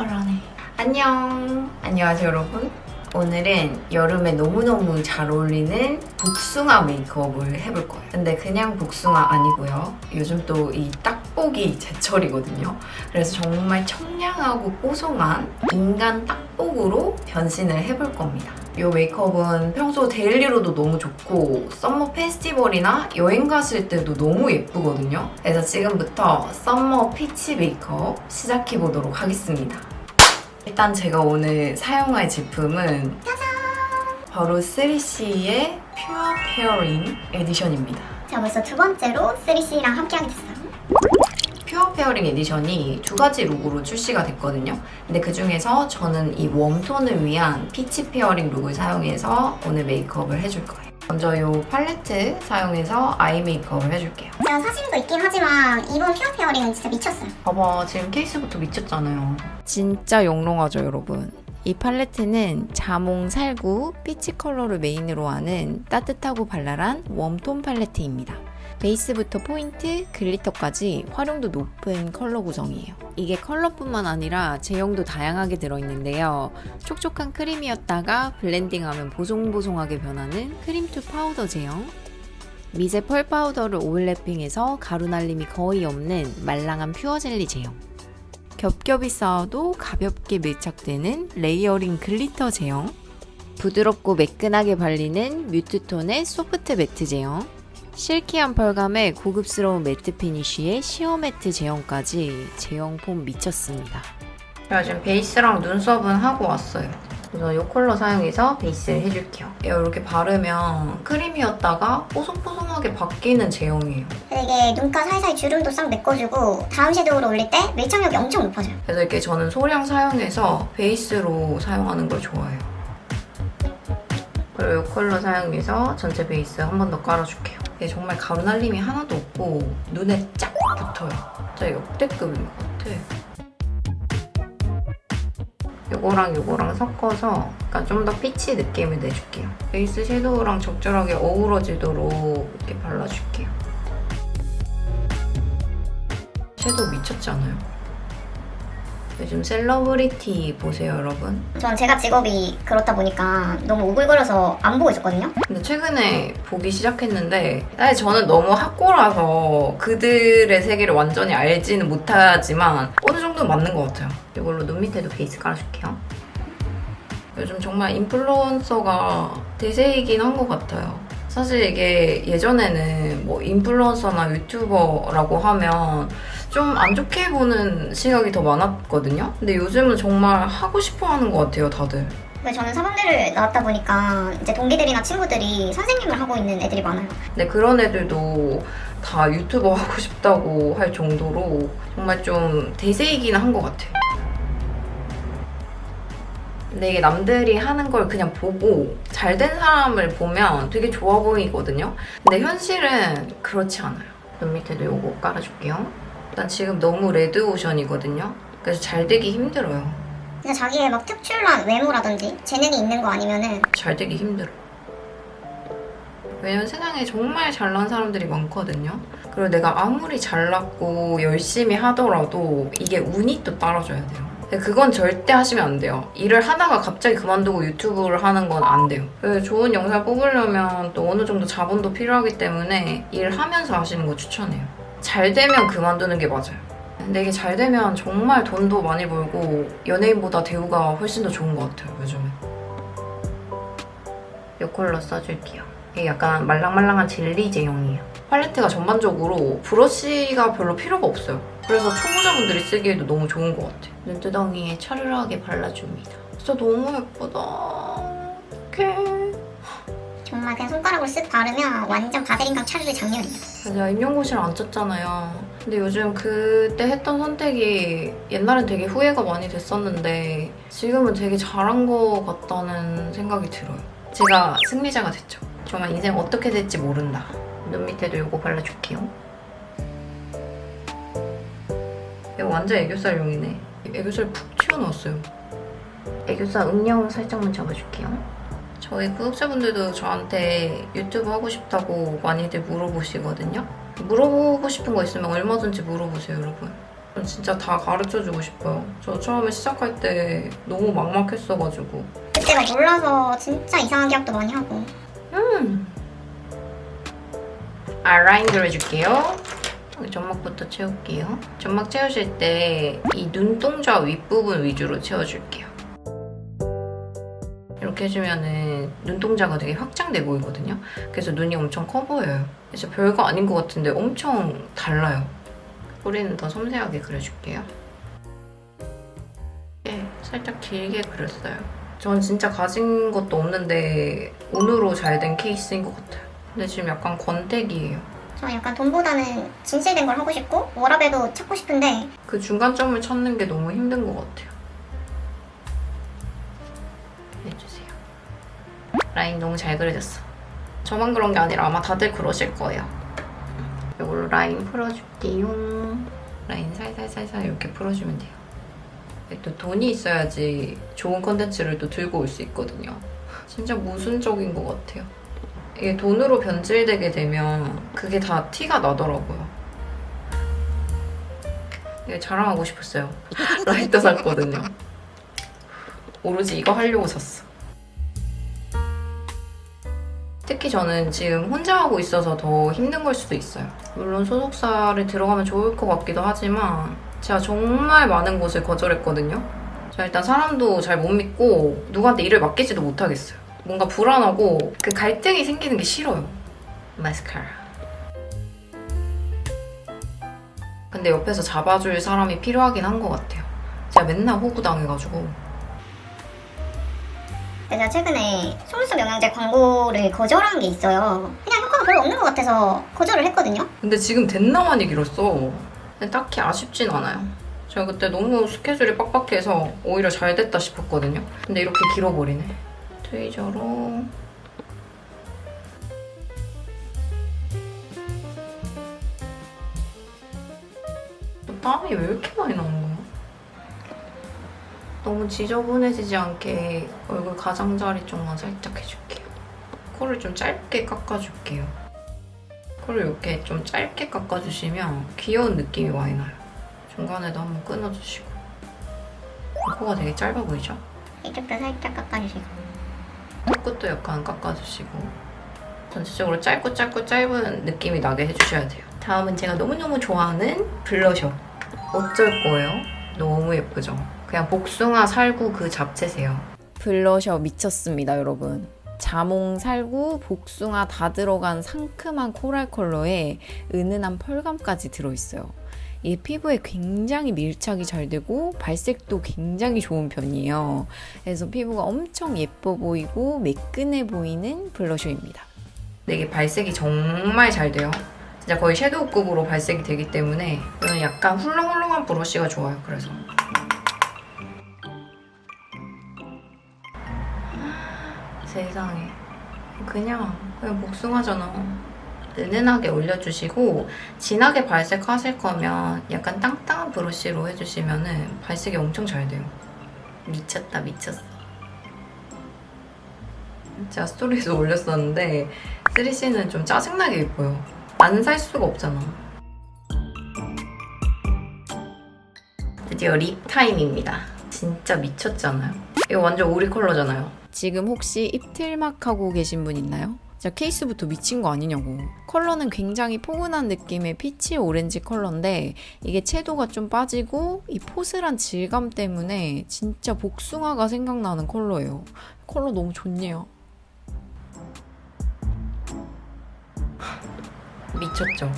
말하네. 안녕하세요 여러분. 오늘은 여름에 너무너무 잘 어울리는 복숭아 메이크업을 해볼 거예요. 근데 그냥 복숭아 아니고요. 요즘 또 이 딱복이 제철이거든요. 그래서 정말 청량하고 뽀송한 인간 딱복으로 변신을 해볼 겁니다. 이 메이크업은 평소 데일리로도 너무 좋고 썸머 페스티벌이나 여행 갔을 때도 너무 예쁘거든요. 그래서 지금부터 썸머 피치 메이크업 시작해보도록 하겠습니다. 일단 제가 오늘 사용할 제품은 짜잔! 바로 3CE의 퓨어 페어링 에디션입니다. 제가 벌써 두 번째로 3CE랑 함께하게 됐어요. 퓨어 페어링 에디션이 두 가지 룩으로 출시가 됐거든요. 근데 그 중에서 저는 이 웜톤을 위한 피치 페어링 룩을 사용해서 오늘 메이크업을 해줄 거예요. 먼저 이 팔레트 사용해서 아이 메이크업을 해줄게요. 제가 사진도 있긴 하지만 이번 퓨어 페어링은 진짜 미쳤어요. 봐봐, 지금 케이스부터 미쳤잖아요. 진짜 영롱하죠, 여러분? 이 팔레트는 자몽, 살구, 피치 컬러를 메인으로 하는 따뜻하고 발랄한 웜톤 팔레트입니다. 베이스부터 포인트, 글리터까지 활용도 높은 컬러 구성이에요. 이게 컬러뿐만 아니라 제형도 다양하게 들어있는데요. 촉촉한 크림이었다가 블렌딩하면 보송보송하게 변하는 크림 투 파우더 제형, 미세 펄 파우더를 오버래핑해서 가루 날림이 거의 없는 말랑한 퓨어 젤리 제형, 겹겹이 쌓아도 가볍게 밀착되는 레이어링 글리터 제형, 부드럽고 매끈하게 발리는 뮤트톤의 소프트 매트 제형, 실키한 펄감에 고급스러운 매트 피니쉬의 시어 매트 제형까지 제형 폼 미쳤습니다. 제가 지금 베이스랑 눈썹은 하고 왔어요. 그래서 이 컬러 사용해서 베이스를 해줄게요. 이렇게 바르면 크림이었다가 뽀송뽀송하게 바뀌는 제형이에요. 이게 눈가 사이사이 주름도 싹 메꿔주고 다음 섀도우로 올릴 때 밀착력이 엄청 높아져요. 그래서 이렇게 저는 소량 사용해서 베이스로 사용하는 걸 좋아해요. 그리고 이 컬러 사용해서 전체 베이스 한 번 더 깔아줄게요. 이게 정말 가루 날림이 하나도 없고 눈에 쫙 붙어요. 진짜 역대급인 것 같아. 요거랑 섞어서 좀 더 피치 느낌을 내줄게요. 베이스 섀도우랑 적절하게 어우러지도록 이렇게 발라줄게요. 섀도우 미쳤지 않아요? 요즘 셀러브리티 보세요, 여러분. 전 제가 직업이 그렇다 보니까 너무 오글거려서 안 보고 있었거든요. 근데 최근에 보기 시작했는데 사실 저는 너무 학고라서 그들의 세계를 완전히 알지는 못하지만 어느 정도 맞는 것 같아요. 이걸로 눈 밑에도 베이스 깔아줄게요. 요즘 정말 인플루언서가 대세이긴 한 것 같아요. 사실 이게 예전에는 뭐 인플루언서나 유튜버라고 하면 좀 안 좋게 보는 시각이 더 많았거든요. 근데 요즘은 정말 하고 싶어 하는 것 같아요, 다들. 근데 저는 사범대를 나왔다 보니까 이제 동기들이나 친구들이 선생님을 하고 있는 애들이 많아요. 근데 그런 애들도 다 유튜버 하고 싶다고 할 정도로 정말 좀 대세이긴 한 것 같아요. 근데 이게 남들이 하는 걸 그냥 보고 잘 된 사람을 보면 되게 좋아 보이거든요. 근데 현실은 그렇지 않아요. 눈 밑에도 요거 깔아줄게요. 일단 지금 너무 레드오션이거든요. 그래서 잘 되기 힘들어요. 그냥 자기의 막 특출난 외모라든지 재능이 있는 거 아니면은 잘 되기 힘들어. 왜냐면 세상에 정말 잘난 사람들이 많거든요. 그리고 내가 아무리 잘났고 열심히 하더라도 이게 운이 또 따라줘야 돼요. 그건 절대 하시면 안 돼요. 일을 하다가 갑자기 그만두고 유튜브를 하는 건 안 돼요. 좋은 영상 뽑으려면 또 어느 정도 자본도 필요하기 때문에 일하면서 하시는 거 추천해요. 잘 되면 그만두는 게 맞아요. 근데 이게 잘 되면 정말 돈도 많이 벌고 연예인보다 대우가 훨씬 더 좋은 것 같아요, 요즘은. 이 컬러 써줄게요. 이게 약간 말랑말랑한 젤리 제형이에요. 팔레트가 전반적으로 브러쉬가 별로 필요가 없어요. 그래서 초보자분들이 쓰기에도 너무 좋은 것 같아요. 눈두덩이에 차르르하게 발라줍니다. 진짜 너무 예쁘다. 어떡해. 정말 그냥 손가락으로 쓱 바르면 완전 바세린감 차르르 장면이에요. 제가 임용고시를 안 쳤잖아요. 근데 요즘 그때 했던 선택이 옛날엔 되게 후회가 많이 됐었는데 지금은 되게 잘한 것 같다는 생각이 들어요. 제가 승리자가 됐죠. 정말 인생 어떻게 될지 모른다. 눈 밑에도 이거 발라줄게요. 이거 완전 애교살용이네. 애교살 푹 튀어나왔어요. 애교살 음영 살짝만 잡아줄게요. 저희 구독자분들도 저한테 유튜브 하고 싶다고 많이들 물어보시거든요. 물어보고 싶은 거 있으면 얼마든지 물어보세요, 여러분. 진짜 다 가르쳐주고 싶어요. 저 처음에 시작할 때 너무 막막했어가지고. 그때가 몰라서 진짜 이상한 기억도 많이 하고. 아라인 그려줄게요. 점막부터 채울게요. 점막 채우실 때 이 눈동자 윗부분 위주로 채워줄게요. 이렇게 해주면은 눈동자가 되게 확장돼 보이거든요. 그래서 눈이 엄청 커 보여요. 그래서 별거 아닌 것 같은데 엄청 달라요. 꼬리는 더 섬세하게 그려줄게요. 네, 살짝 길게 그렸어요. 전 진짜 가진 것도 없는데 운으로 잘 된 케이스인 것 같아요. 근데 지금 약간 권태기예요. 저는 약간 돈보다는 진실된 걸 하고 싶고 워라밸도 찾고 싶은데 그 중간점을 찾는 게 너무 힘든 것 같아요. 해주세요. 라인 너무 잘 그려졌어. 저만 그런 게 아니라 아마 다들 그러실 거예요. 이걸로 라인 풀어줄게요. 라인 살살살살 이렇게 풀어주면 돼요. 또 돈이 있어야지 좋은 컨텐츠를 또 들고 올 수 있거든요. 진짜 모순적인 것 같아요. 이게 돈으로 변질되게 되면 그게 다 티가 나더라고요. 이게 자랑하고 싶었어요. 라이터 샀거든요. 오로지 이거 하려고 샀어. 특히 저는 지금 혼자 하고 있어서 더 힘든 걸 수도 있어요. 물론 소속사를 들어가면 좋을 것 같기도 하지만 제가 정말 많은 곳을 거절했거든요. 제가 일단 사람도 잘 못 믿고 누구한테 일을 맡기지도 못하겠어요. 뭔가 불안하고 그 갈등이 생기는 게 싫어요. 마스카라. 근데 옆에서 잡아줄 사람이 필요하긴 한 것 같아요. 제가 맨날 호구당해가지고. 제가 최근에 속눈썹 영양제 광고를 거절한 게 있어요. 그냥 효과가 별로 없는 것 같아서 거절을 했거든요. 근데 지금 됐나만이 길었어. 근데 딱히 아쉽진 않아요. 제가 그때 너무 스케줄이 빡빡해서 오히려 잘 됐다 싶었거든요. 근데 이렇게 길어버리네. 트위저로 땀이 왜 이렇게 많이 나는 거야? 너무 지저분해지지 않게 얼굴 가장자리 쪽만 살짝 해줄게요. 코를 좀 짧게 깎아줄게요. 코를 이렇게 좀 짧게 깎아주시면 귀여운 느낌이 많이 나요. 중간에도 한번 끊어주시고. 코가 되게 짧아 보이죠? 이쪽도 살짝 깎아주시고. 턱끝도 약간 깎아주시고. 전체적으로 짧은 느낌이 나게 해주셔야 돼요. 다음은 제가 너무너무 좋아하는 블러셔. 어쩔 거예요? 너무 예쁘죠? 그냥 복숭아 살구 그 잡채세요. 블러셔 미쳤습니다, 여러분. 자몽, 살구, 복숭아 다 들어간 상큼한 코랄 컬러에 은은한 펄감까지 들어있어요. 이 피부에 굉장히 밀착이 잘 되고 발색도 굉장히 좋은 편이에요. 그래서 피부가 엄청 예뻐 보이고 매끈해 보이는 블러셔입니다. 근데 이게 발색이 정말 잘 돼요. 진짜 거의 섀도우급으로 발색이 되기 때문에 이건 약간 훌렁훌렁한 브러쉬가 좋아요. 그래서 세상에 그냥 복숭아잖아. 은은하게 올려주시고 진하게 발색하실 거면 약간 땅땅한 브러쉬로 해주시면 발색이 엄청 잘 돼요. 미쳤다 미쳤어. 제가 스토리에서 올렸었는데 3C는 좀 짜증나게 예뻐요. 안 살 수가 없잖아. 드디어 립 타임입니다. 진짜 미쳤잖아요. 이거 완전 오리 컬러잖아요. 지금 혹시 입틀막 하고 계신 분 있나요? 진짜 케이스부터 미친 거 아니냐고. 컬러는 굉장히 포근한 느낌의 피치 오렌지 컬러인데 이게 채도가 좀 빠지고 이 포슬한 질감 때문에 진짜 복숭아가 생각나는 컬러예요. 컬러 너무 좋네요. 미쳤죠?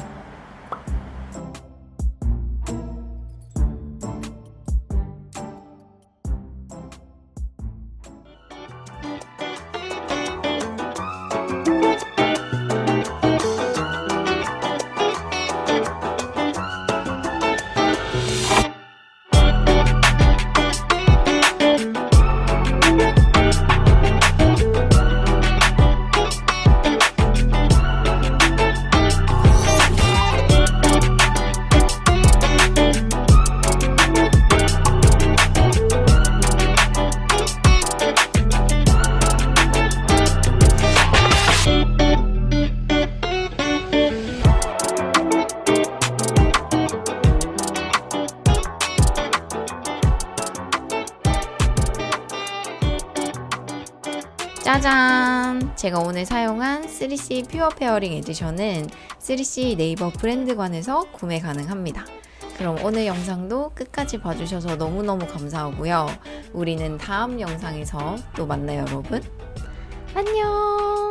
짜잔! 제가 오늘 사용한 3C 퓨어 페어링 에디션은 3C 네이버 브랜드관에서 구매 가능합니다. 그럼 오늘 영상도 끝까지 봐주셔서 너무너무 감사하고요. 우리는 다음 영상에서 또 만나요, 여러분. 안녕!